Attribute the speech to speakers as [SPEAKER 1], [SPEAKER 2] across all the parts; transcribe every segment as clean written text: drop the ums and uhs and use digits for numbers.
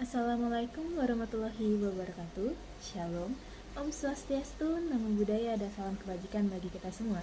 [SPEAKER 1] Assalamualaikum warahmatullahi wabarakatuh. Shalom, Om Swastiastu, Namo Buddhaya, dan salam kebajikan bagi kita semua.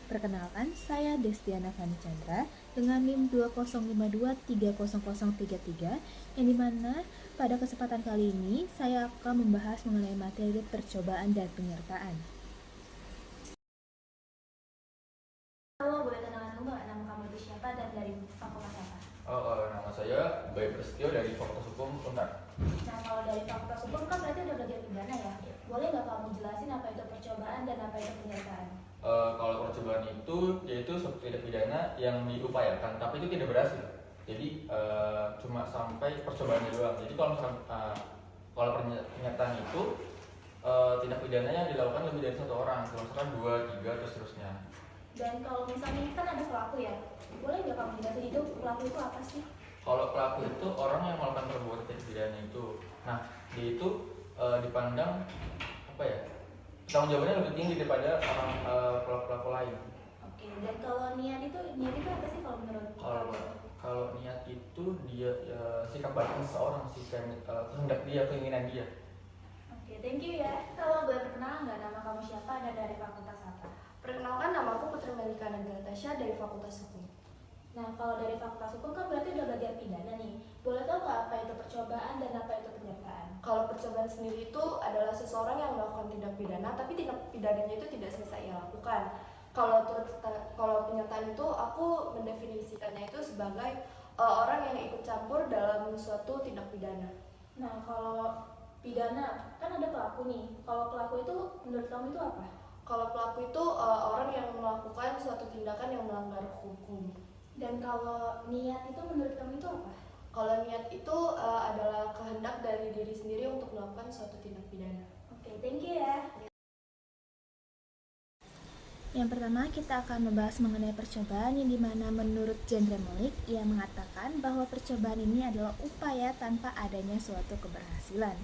[SPEAKER 1] Perkenalkan, saya Destiana Fani Chandra dengan NIM 2052300033, yang dimana pada kesempatan kali ini saya akan membahas mengenai materi percobaan dan penyertaan. Halo, boleh kenalan dulu nggak? Nama kamu itu siapa dan dari fakultas apa?
[SPEAKER 2] Nama saya Bayu Prasetyo dari Fakultas Hukum Untar.
[SPEAKER 1] Nah, kalau dari fakultas hukum kan berarti udah belajar pidana ya? Boleh nggak kamu jelasin apa itu percobaan dan apa itu penyertaan?
[SPEAKER 2] Kalau percobaan itu yaitu suatu tindak pidana yang diupayakan tapi itu tidak berhasil. Jadi cuma sampai percobaannya doang. Jadi kalau misalkan kalau penyertaan itu tindak pidana yang dilakukan lebih dari satu orang, misalkan 2, 3, terus terusnya.
[SPEAKER 1] Dan kalau misalnya kan ada pelaku ya, boleh nggak kamu jelasin itu pelaku itu apa sih?
[SPEAKER 2] Kalau pelaku itu orang yang melakukan perbuatan tindak pidana itu. Nah, dia itu dipandang apa ya? Tanggung jawabnya lebih tinggi daripada orang pelaku lain.
[SPEAKER 1] Oke, dan kalau niat itu apa sih kalau menurut kamu?
[SPEAKER 2] Kalau niat itu dia sikap batin seseorang sih, kehendak dia, keinginan dia.
[SPEAKER 1] Oke, thank you ya. Kalau boleh perkenalan nggak, nama kamu siapa dan dari fakultas apa?
[SPEAKER 3] Perkenalkan, nama aku Putri Melika Nabila Tasya dari Fakultas Hukum.
[SPEAKER 1] Nah, kalau dari fakultas hukum kan berarti udah belajar pidana nih. Boleh tahu nggak apa itu percobaan dan apa itu penyertaan?
[SPEAKER 3] Kalau percobaan sendiri itu adalah seseorang yang melakukan tindak pidana, tapi tindak pidananya itu tidak selesai ia lakukan. Kalau penyertaan itu aku mendefinisikannya itu sebagai orang yang ikut campur dalam suatu tindak pidana.
[SPEAKER 1] Nah, kalau pidana kan ada pelaku nih. Kalau pelaku itu menurut kamu itu apa?
[SPEAKER 3] Kalau pelaku itu orang yang melakukan suatu tindakan yang melanggar hukum.
[SPEAKER 1] Dan kalau niat itu menurut kamu itu apa?
[SPEAKER 3] Kalau niat itu adalah kehendak dari diri sendiri untuk melakukan suatu tindak pidana.
[SPEAKER 1] Oke, thank you ya. Yang pertama kita akan membahas mengenai percobaan, yang dimana menurut Chandra Malik ia mengatakan bahwa percobaan ini adalah upaya tanpa adanya suatu keberhasilan.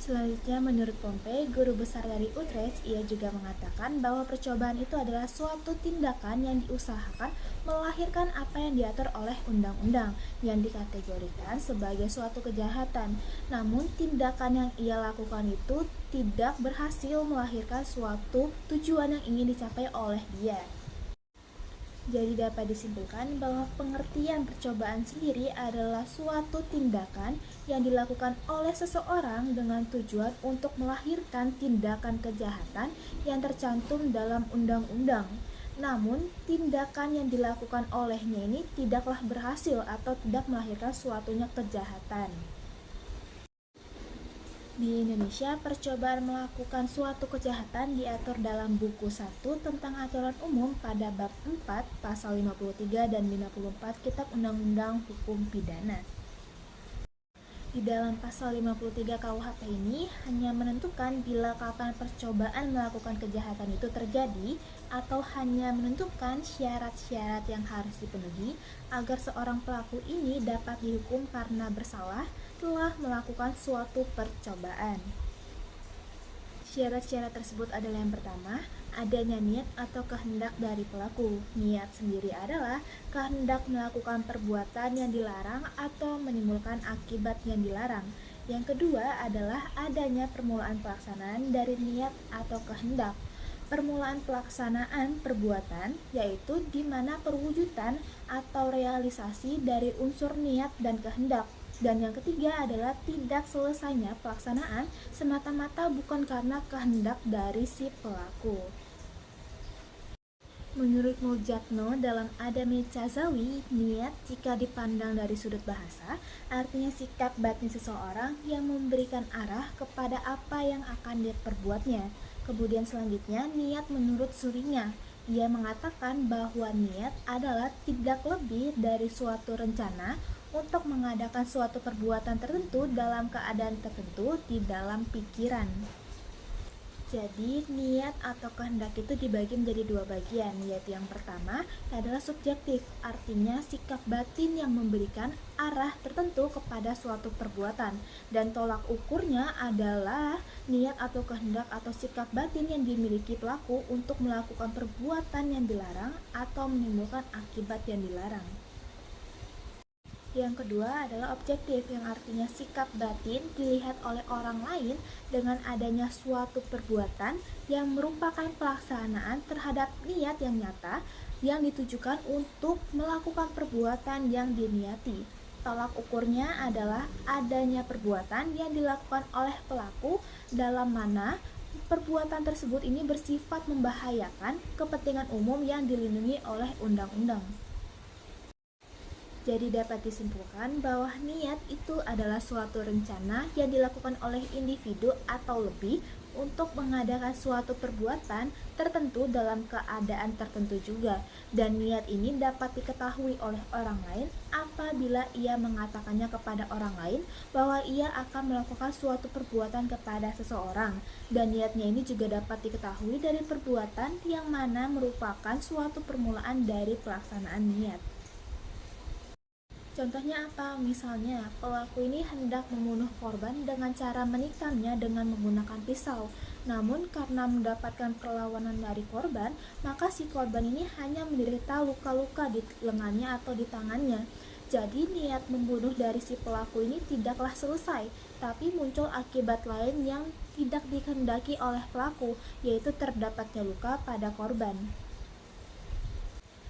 [SPEAKER 1] Selanjutnya, menurut Pompey, guru besar dari Utrecht, ia juga mengatakan bahwa percobaan itu adalah suatu tindakan yang diusahakan melahirkan apa yang diatur oleh undang-undang, yang dikategorikan sebagai suatu kejahatan. Namun, tindakan yang ia lakukan itu tidak berhasil melahirkan suatu tujuan yang ingin dicapai oleh dia. Jadi dapat disimpulkan bahwa pengertian percobaan sendiri adalah suatu tindakan yang dilakukan oleh seseorang dengan tujuan untuk melahirkan tindakan kejahatan yang tercantum dalam undang-undang. Namun, tindakan yang dilakukan olehnya ini tidaklah berhasil atau tidak melahirkan suatunya kejahatan. Di Indonesia, percobaan melakukan suatu kejahatan diatur dalam buku 1 tentang aturan umum pada bab 4 pasal 53 dan 54 Kitab Undang-Undang Hukum Pidana. Di dalam pasal 53 KUHP ini hanya menentukan bila kapan percobaan melakukan kejahatan itu terjadi, atau hanya menentukan syarat-syarat yang harus dipenuhi agar seorang pelaku ini dapat dihukum karena bersalah telah melakukan suatu percobaan. Syarat-syarat tersebut adalah yang pertama, adanya niat atau kehendak dari pelaku. Niat sendiri adalah kehendak melakukan perbuatan yang dilarang atau menimbulkan akibat yang dilarang. Yang kedua adalah adanya permulaan pelaksanaan dari niat atau kehendak. Permulaan pelaksanaan perbuatan yaitu di mana perwujudan atau realisasi dari unsur niat dan kehendak. Dan yang ketiga adalah tidak selesainya pelaksanaan semata-mata bukan karena kehendak dari si pelaku. Menurut Muljatno dalam Adami Chazawi, niat jika dipandang dari sudut bahasa artinya sikap batin seseorang yang memberikan arah kepada apa yang akan diperbuatnya. Kemudian selanjutnya niat menurut Surinya, ia mengatakan bahwa niat adalah tidak lebih dari suatu rencana untuk mengadakan suatu perbuatan tertentu dalam keadaan tertentu di dalam pikiran. Jadi niat atau kehendak itu dibagi menjadi dua bagian, yaitu yang pertama adalah subjektif, artinya sikap batin yang memberikan arah tertentu kepada suatu perbuatan, dan tolak ukurnya adalah niat atau kehendak atau sikap batin yang dimiliki pelaku untuk melakukan perbuatan yang dilarang atau menimbulkan akibat yang dilarang. Yang kedua adalah objektif, yang artinya sikap batin dilihat oleh orang lain dengan adanya suatu perbuatan yang merupakan pelaksanaan terhadap niat yang nyata yang ditujukan untuk melakukan perbuatan yang diniati. Tolak ukurnya adalah adanya perbuatan yang dilakukan oleh pelaku dalam mana perbuatan tersebut ini bersifat membahayakan kepentingan umum yang dilindungi oleh undang-undang. Jadi dapat disimpulkan bahwa niat itu adalah suatu rencana yang dilakukan oleh individu atau lebih untuk mengadakan suatu perbuatan tertentu dalam keadaan tertentu juga. Dan niat ini dapat diketahui oleh orang lain apabila ia mengatakannya kepada orang lain bahwa ia akan melakukan suatu perbuatan kepada seseorang. Dan niatnya ini juga dapat diketahui dari perbuatan yang mana merupakan suatu permulaan dari pelaksanaan niat. Contohnya apa? Misalnya, pelaku ini hendak membunuh korban dengan cara menikamnya dengan menggunakan pisau. Namun, karena mendapatkan perlawanan dari korban, maka si korban ini hanya menderita luka-luka di lengannya atau di tangannya. Jadi, niat membunuh dari si pelaku ini tidaklah selesai, tapi muncul akibat lain yang tidak dikehendaki oleh pelaku, yaitu terdapatnya luka pada korban.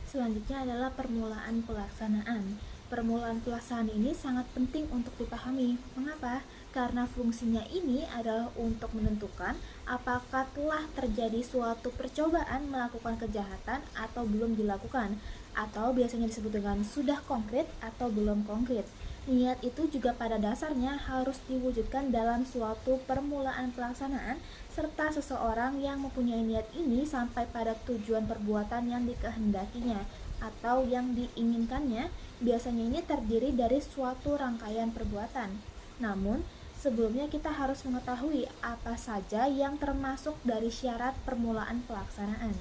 [SPEAKER 1] Selanjutnya adalah permulaan pelaksanaan. Permulaan pelaksanaan ini sangat penting untuk dipahami. Mengapa? Karena fungsinya ini adalah untuk menentukan apakah telah terjadi suatu percobaan melakukan kejahatan atau belum dilakukan, atau biasanya disebut dengan sudah konkret atau belum konkret. Niat itu juga pada dasarnya harus diwujudkan dalam suatu permulaan pelaksanaan, serta seseorang yang mempunyai niat ini sampai pada tujuan perbuatan yang dikehendakinya atau yang diinginkannya. Biasanya ini terdiri dari suatu rangkaian perbuatan. Namun, sebelumnya kita harus mengetahui apa saja yang termasuk dari syarat permulaan pelaksanaan.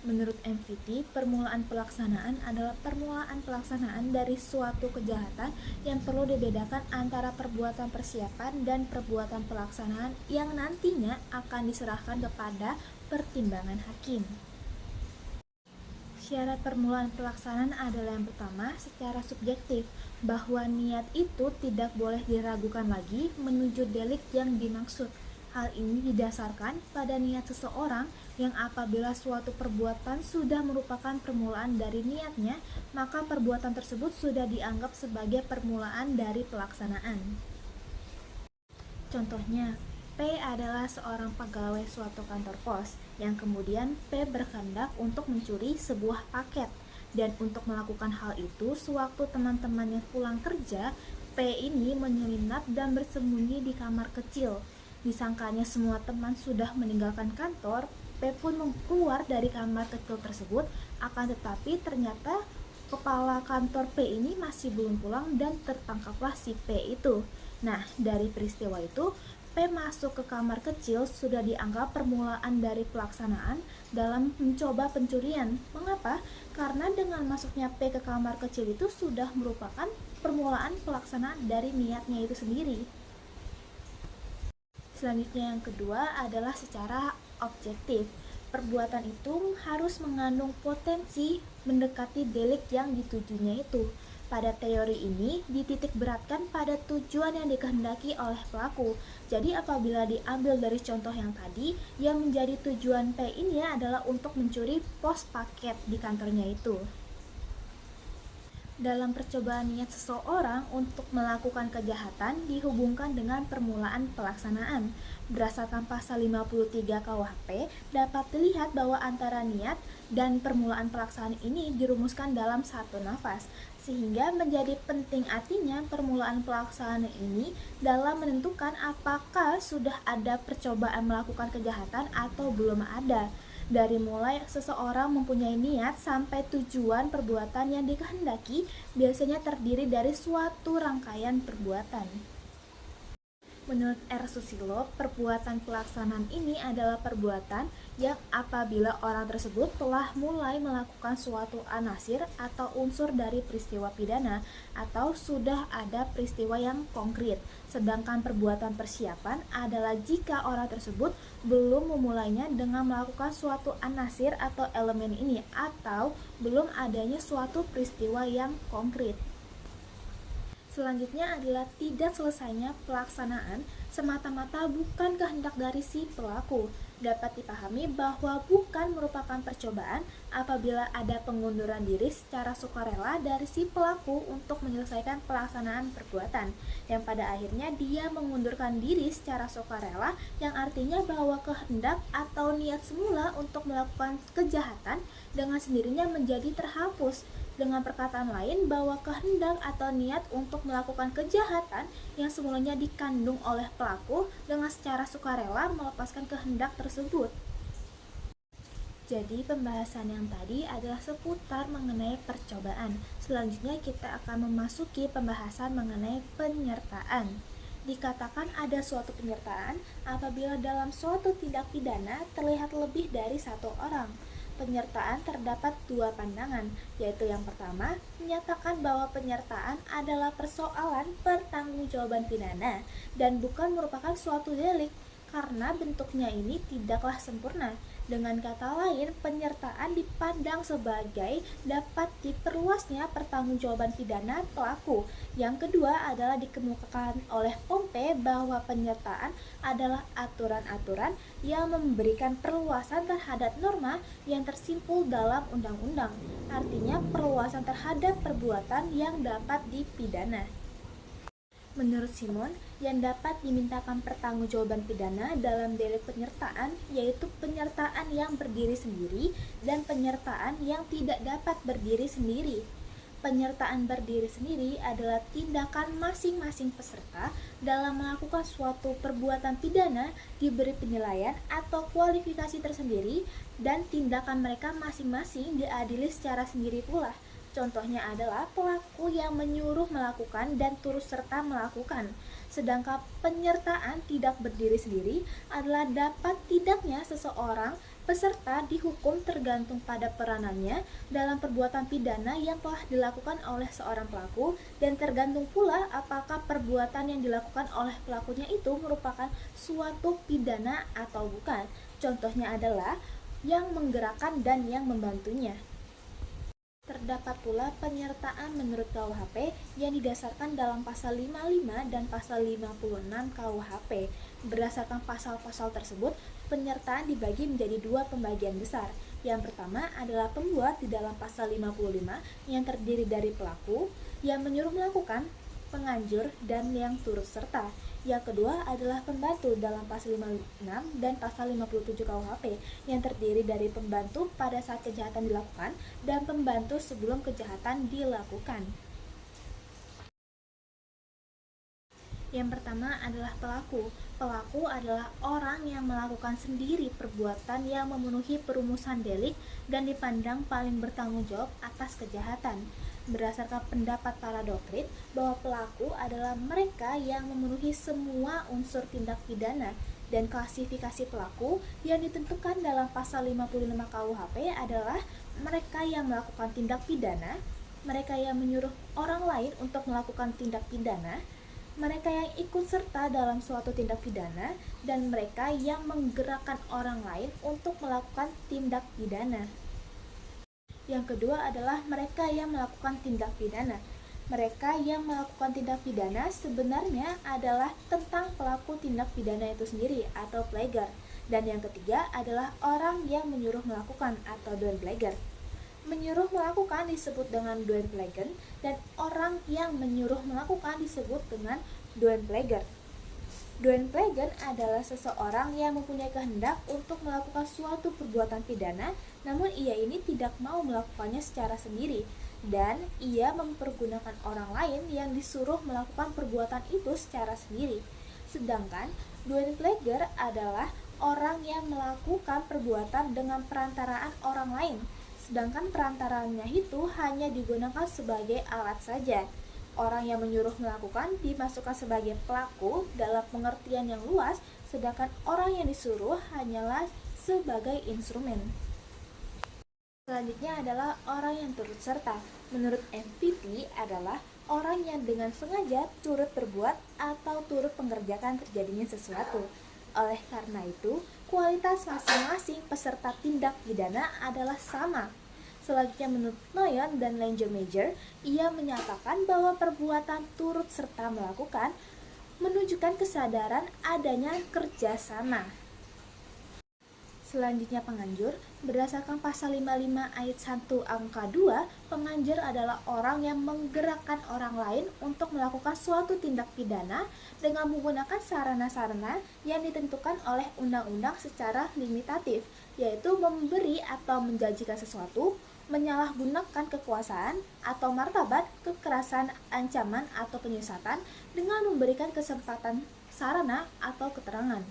[SPEAKER 1] Menurut MVT, permulaan pelaksanaan adalah permulaan pelaksanaan dari suatu kejahatan yang perlu dibedakan antara perbuatan persiapan dan perbuatan pelaksanaan yang nantinya akan diserahkan kepada pertimbangan hakim. Syarat permulaan pelaksanaan adalah yang pertama, secara subjektif, bahwa niat itu tidak boleh diragukan lagi menuju delik yang dimaksud. Hal ini didasarkan pada niat seseorang yang apabila suatu perbuatan sudah merupakan permulaan dari niatnya, maka perbuatan tersebut sudah dianggap sebagai permulaan dari pelaksanaan. Contohnya, P adalah seorang pegawai suatu kantor pos yang kemudian P berkehendak untuk mencuri sebuah paket, dan untuk melakukan hal itu sewaktu teman-temannya pulang kerja, P ini menyelinap dan bersembunyi di kamar kecil. Disangkanya semua teman sudah meninggalkan kantor, P pun keluar dari kamar kecil tersebut, akan tetapi ternyata kepala kantor P ini masih belum pulang dan tertangkaplah si P itu. Nah, dari peristiwa itu, P masuk ke kamar kecil sudah dianggap permulaan dari pelaksanaan dalam mencoba pencurian. Mengapa? Karena dengan masuknya P ke kamar kecil itu sudah merupakan permulaan pelaksanaan dari niatnya itu sendiri. Selanjutnya yang kedua adalah secara objektif. Perbuatan itu harus mengandung potensi mendekati delik yang ditujunya itu. Pada teori ini dititik beratkan pada tujuan yang dikehendaki oleh pelaku. Jadi apabila diambil dari contoh yang tadi, yang menjadi tujuan P ini adalah untuk mencuri pos paket di kantornya itu. Dalam percobaan niat seseorang untuk melakukan kejahatan dihubungkan dengan permulaan pelaksanaan. Berdasarkan pasal 53 KUHP, dapat dilihat bahwa antara niat dan permulaan pelaksanaan ini dirumuskan dalam satu nafas, sehingga menjadi penting artinya permulaan pelaksanaan ini dalam menentukan apakah sudah ada percobaan melakukan kejahatan atau belum ada. Dari mulai seseorang mempunyai niat sampai tujuan perbuatan yang dikehendaki biasanya terdiri dari suatu rangkaian perbuatan. Menurut R. Susilo, perbuatan pelaksanaan ini adalah perbuatan yang apabila orang tersebut telah mulai melakukan suatu anasir atau unsur dari peristiwa pidana atau sudah ada peristiwa yang konkret. Sedangkan perbuatan persiapan adalah jika orang tersebut belum memulainya dengan melakukan suatu anasir atau elemen ini atau belum adanya suatu peristiwa yang konkret. Selanjutnya adalah tidak selesainya pelaksanaan semata-mata bukan kehendak dari si pelaku. Dapat dipahami bahwa bukan merupakan percobaan apabila ada pengunduran diri secara sukarela dari si pelaku untuk menyelesaikan pelaksanaan perbuatan, yang pada akhirnya dia mengundurkan diri secara sukarela, yang artinya bahwa kehendak atau niat semula untuk melakukan kejahatan dengan sendirinya menjadi terhapus. Dengan perkataan lain, bahwa kehendak atau niat untuk melakukan kejahatan yang semulanya dikandung oleh pelaku dengan secara sukarela melepaskan kehendak tersebut. Jadi pembahasan yang tadi adalah seputar mengenai percobaan. Selanjutnya kita akan memasuki pembahasan mengenai penyertaan. Dikatakan ada suatu penyertaan apabila dalam suatu tindak pidana terlihat lebih dari satu orang. Penyertaan terdapat dua pandangan, yaitu yang pertama, menyatakan bahwa penyertaan adalah persoalan pertanggungjawaban pidana dan bukan merupakan suatu delik, karena bentuknya ini tidaklah sempurna. Dengan kata lain, penyertaan dipandang sebagai dapat diperluasnya pertanggungjawaban pidana pelaku. Yang kedua adalah dikemukakan oleh Pompe bahwa penyertaan adalah aturan-aturan yang memberikan perluasan terhadap norma yang tersimpul dalam undang-undang. Artinya perluasan terhadap perbuatan yang dapat dipidana. Menurut Simon, yang dapat dimintakan pertanggungjawaban pidana dalam delik penyertaan yaitu penyertaan yang berdiri sendiri dan penyertaan yang tidak dapat berdiri sendiri. Penyertaan berdiri sendiri adalah tindakan masing-masing peserta dalam melakukan suatu perbuatan pidana diberi penilaian atau kualifikasi tersendiri dan tindakan mereka masing-masing diadili secara sendiri pula. Contohnya adalah pelaku yang menyuruh melakukan dan turut serta melakukan. Sedangkan penyertaan tidak berdiri sendiri adalah dapat tidaknya seseorang peserta dihukum tergantung pada peranannya dalam perbuatan pidana yang telah dilakukan oleh seorang pelaku dan tergantung pula apakah perbuatan yang dilakukan oleh pelakunya itu merupakan suatu pidana atau bukan. Contohnya adalah yang menggerakkan dan yang membantunya. Terdapat pula penyertaan menurut KUHP yang didasarkan dalam pasal 55 dan pasal 56 KUHP. Berdasarkan pasal-pasal tersebut, penyertaan dibagi menjadi dua pembagian besar. Yang pertama adalah pembuat di dalam pasal 55 yang terdiri dari pelaku, yang menyuruh melakukan, penganjur, dan yang turut serta. Yang kedua adalah pembantu dalam pasal 56 dan pasal 57 KUHP yang terdiri dari pembantu pada saat kejahatan dilakukan dan pembantu sebelum kejahatan dilakukan. Yang pertama adalah pelaku. Pelaku adalah orang yang melakukan sendiri perbuatan yang memenuhi perumusan delik dan dipandang paling bertanggung jawab atas kejahatan. Berdasarkan pendapat para doktrin bahwa pelaku adalah mereka yang memenuhi semua unsur tindak pidana dan klasifikasi pelaku yang ditentukan dalam pasal 55 KUHP adalah mereka yang melakukan tindak pidana, mereka yang menyuruh orang lain untuk melakukan tindak pidana, mereka yang ikut serta dalam suatu tindak pidana, dan mereka yang menggerakkan orang lain untuk melakukan tindak pidana. Yang kedua adalah mereka yang melakukan tindak pidana. Mereka yang melakukan tindak pidana sebenarnya adalah tentang pelaku tindak pidana itu sendiri atau plagiar. Dan yang ketiga adalah orang yang menyuruh melakukan atau doenpleger. Menyuruh melakukan disebut dengan doenplegen dan orang yang menyuruh melakukan disebut dengan doenpleger. Doenplegen adalah seseorang yang mempunyai kehendak untuk melakukan suatu perbuatan pidana, namun ia ini tidak mau melakukannya secara sendiri, dan ia mempergunakan orang lain yang disuruh melakukan perbuatan itu secara sendiri. Sedangkan doenpleger adalah orang yang melakukan perbuatan dengan perantaraan orang lain, sedangkan perantaraannya itu hanya digunakan sebagai alat saja. Orang yang menyuruh melakukan dimasukkan sebagai pelaku dalam pengertian yang luas, sedangkan orang yang disuruh hanyalah sebagai instrumen. Selanjutnya adalah orang yang turut serta. Menurut MVP adalah orang yang dengan sengaja turut berbuat atau turut mengerjakan terjadinya sesuatu. Oleh karena itu, kualitas masing-masing peserta tindak pidana adalah sama. Selanjutnya menurut Noyon dan Lenjo-Major, ia menyatakan bahwa perbuatan turut serta melakukan menunjukkan kesadaran adanya kerjasama. Selanjutnya penganjur, berdasarkan pasal 55 ayat 1 angka 2, penganjur adalah orang yang menggerakkan orang lain untuk melakukan suatu tindak pidana dengan menggunakan sarana-sarana yang ditentukan oleh undang-undang secara limitatif, yaitu memberi atau menjanjikan sesuatu, menyalahgunakan kekuasaan atau martabat, kekerasan, ancaman, atau penyesatan dengan memberikan kesempatan sarana atau keterangan.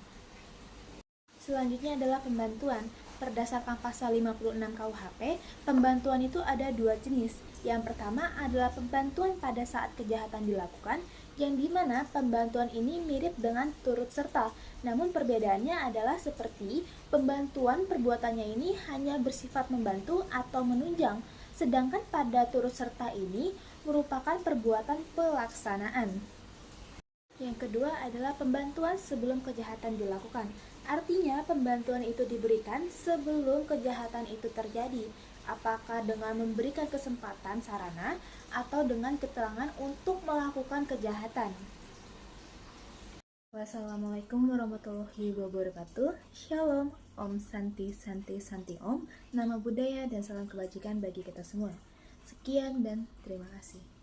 [SPEAKER 1] Selanjutnya adalah pembantuan. Berdasarkan pasal 56 KUHP, pembantuan itu ada dua jenis. Yang pertama adalah pembantuan pada saat kejahatan dilakukan, yang dimana pembantuan ini mirip dengan turut serta. Namun perbedaannya adalah seperti pembantuan perbuatannya ini hanya bersifat membantu atau menunjang, sedangkan pada turut serta ini merupakan perbuatan pelaksanaan. Yang kedua adalah pembantuan sebelum kejahatan dilakukan. Artinya pembantuan itu diberikan sebelum kejahatan itu terjadi, apakah dengan memberikan kesempatan sarana atau dengan keterangan untuk melakukan kejahatan. Wassalamualaikum warahmatullahi wabarakatuh. Shalom, Om Santi Santi Santi Om. Nama budaya dan salam kebajikan bagi kita semua. Sekian dan terima kasih.